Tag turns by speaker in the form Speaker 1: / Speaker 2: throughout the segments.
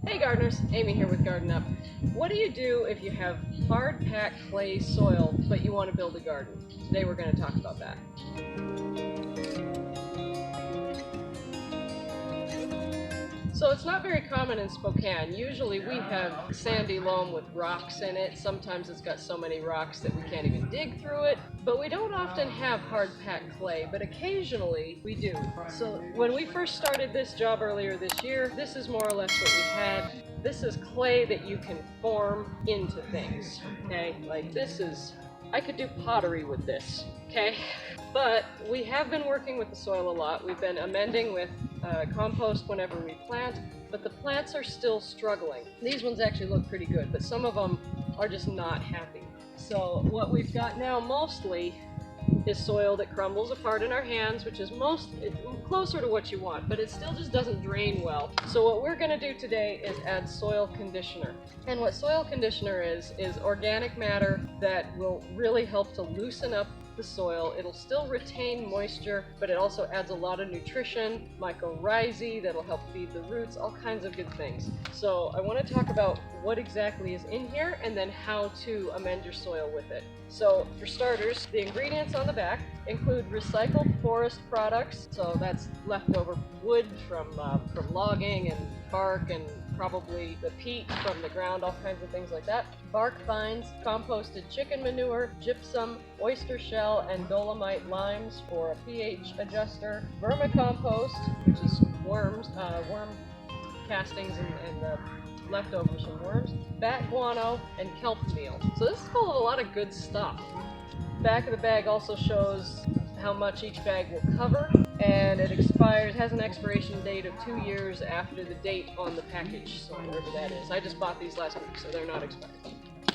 Speaker 1: Hey gardeners, Amy here with Garden Up. What do you do if you have hard packed clay soil but you want to build a garden? Today we're going to talk about that. So it's not very common in Spokane. Usually we have sandy loam with rocks in it. Sometimes it's got so many rocks that we can't even dig through it. But we don't often have hard packed clay, but occasionally we do. So when we first started this job earlier this year, this is more or less what we had. This is clay that you can form into things, okay? Like this is, I could do pottery with this, okay? But we have been working with the soil a lot. We've been amending with compost whenever we plant, but the plants are still struggling. These ones actually look pretty good, but some of them are just not happy. So what we've got now mostly is soil that crumbles apart in our hands, which is closer to what you want, but it still just doesn't drain well. So what we're going to do today is add soil conditioner. And what soil conditioner is organic matter that will really help to loosen up the soil. It'll still retain moisture, but it also adds a lot of nutrition, mycorrhizae that'll help feed the roots, all kinds of good things. So I want to talk about what exactly is in here and then how to amend your soil with it. So for starters, the ingredients on the back include recycled forest products. So that's leftover wood from logging and bark and probably the peat from the ground, all kinds of things like that. Bark fines, composted chicken manure, gypsum, oyster shell, and dolomite limes for a pH adjuster, vermicompost, which is worms, worm castings and leftovers from worms, bat guano, and kelp meal. So this is full of a lot of good stuff. Back of the bag also shows how much each bag will cover, and it has an expiration date of 2 years after the date on the package, so whatever that is. I just bought these last week, so they're not expired.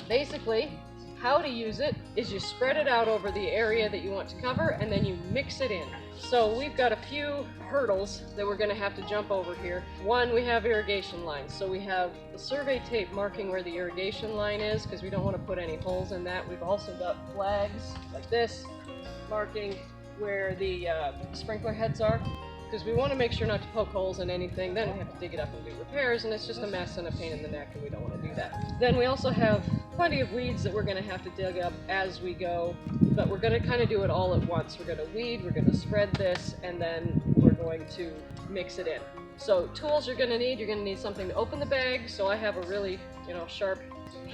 Speaker 1: Basically, how to use it is you spread it out over the area that you want to cover, and then you mix it in. So we've got a few hurdles that we're going to have to jump over here. One, we have irrigation lines. So we have the survey tape marking where the irrigation line is, because we don't want to put any holes in that. We've also got flags like this marking where the sprinkler heads are, because we want to make sure not to poke holes in anything. Then we have to dig it up and do repairs, and it's just a mess and a pain in the neck, and we don't want to do that. Then we also have plenty of weeds that we're going to have to dig up as we go, but we're going to kind of do it all at once. We're going to weed, we're going to spread this, and then we're going to mix it in. So tools you're going to need something to open the bag. So I have a really sharp,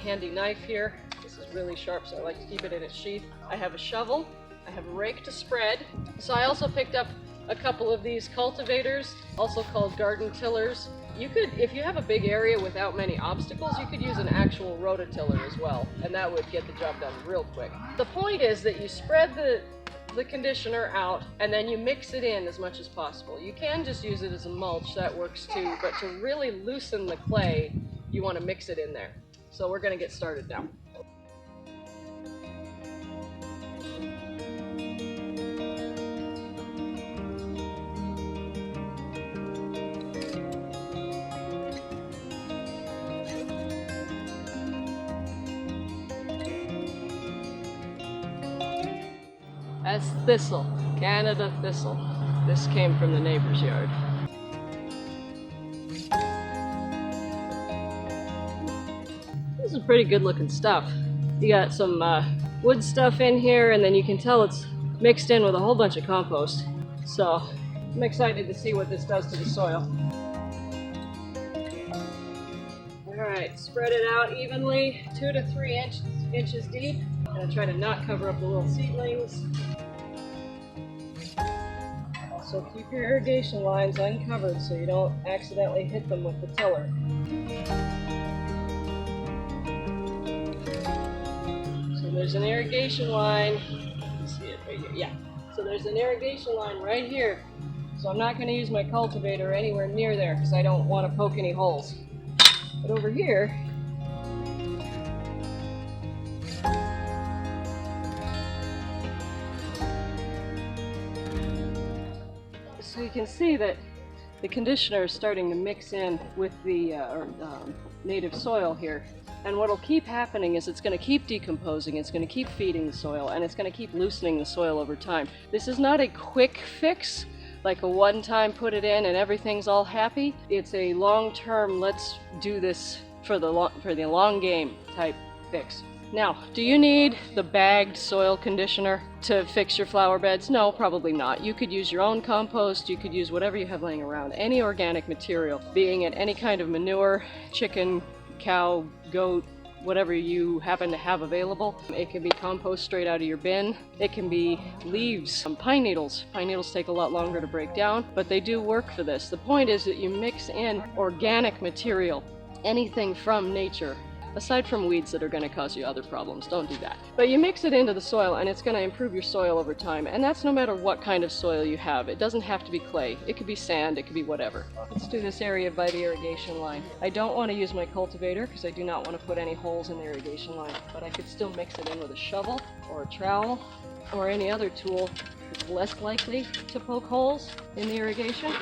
Speaker 1: handy knife here. This is really sharp, so I like to keep it in its sheath. I have a shovel. I have a rake to spread. So I also picked up a couple of these cultivators, also called garden tillers. You could, if you have a big area without many obstacles, you could use an actual rototiller as well, and that would get the job done real quick. The point is that you spread the conditioner out and then you mix it in as much as possible. You can just use it as a mulch, that works too, but to really loosen the clay, you want to mix it in there. So we're going to get started now. That's thistle, Canada thistle. This came from the neighbor's yard. This is pretty good looking stuff. You got some wood stuff in here, and then you can tell it's mixed in with a whole bunch of compost. So I'm excited to see what this does to the soil. Alright, spread it out evenly, 2 to 3 inches deep. I'm going to try to not cover up the little seedlings. Also keep your irrigation lines uncovered so you don't accidentally hit them with the tiller. So there's an irrigation line. You see it right here? Yeah. So there's an irrigation line right here. So I'm not going to use my cultivator anywhere near there because I don't want to poke any holes. But over here, so you can see that the conditioner is starting to mix in with the native soil here. And what'll keep happening is it's going to keep decomposing, it's going to keep feeding the soil, and it's going to keep loosening the soil over time. This is not a quick fix, like a one-time put it in and everything's all happy. It's a long-term, let's do this for the long game type fix. Now, do you need the bagged soil conditioner to fix your flower beds? No, probably not. You could use your own compost, you could use whatever you have laying around, any organic material, being it any kind of manure, chicken, cow, goat, whatever you happen to have available. It can be compost straight out of your bin. It can be leaves, pine needles. Pine needles take a lot longer to break down, but they do work for this. The point is that you mix in organic material, anything from nature. Aside from weeds that are going to cause you other problems, don't do that. But you mix it into the soil and it's going to improve your soil over time, and that's no matter what kind of soil you have. It doesn't have to be clay. It could be sand, it could be whatever. Let's do this area by the irrigation line. I don't want to use my cultivator because I do not want to put any holes in the irrigation line, but I could still mix it in with a shovel or a trowel or any other tool that's less likely to poke holes in the irrigation.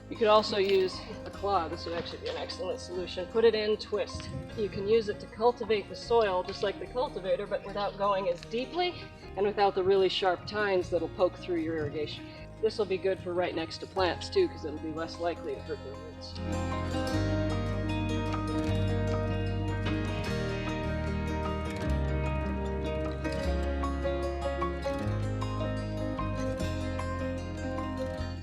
Speaker 1: You could also use a claw. This would actually be an excellent solution. Put it in, twist. You can use it to cultivate the soil just like the cultivator, but without going as deeply and without the really sharp tines that'll poke through your irrigation. This will be good for right next to plants too, because it'll be less likely to hurt their roots.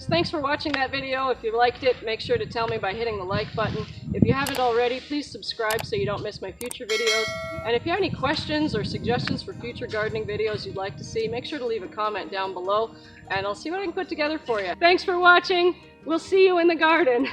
Speaker 1: Thanks for watching that video. If you liked it, make sure to tell me by hitting the like button. If you haven't already, please subscribe so you don't miss my future videos. And if you have any questions or suggestions for future gardening videos you'd like to see, make sure to leave a comment down below and I'll see what I can put together for you. Thanks for watching. We'll see you in the garden.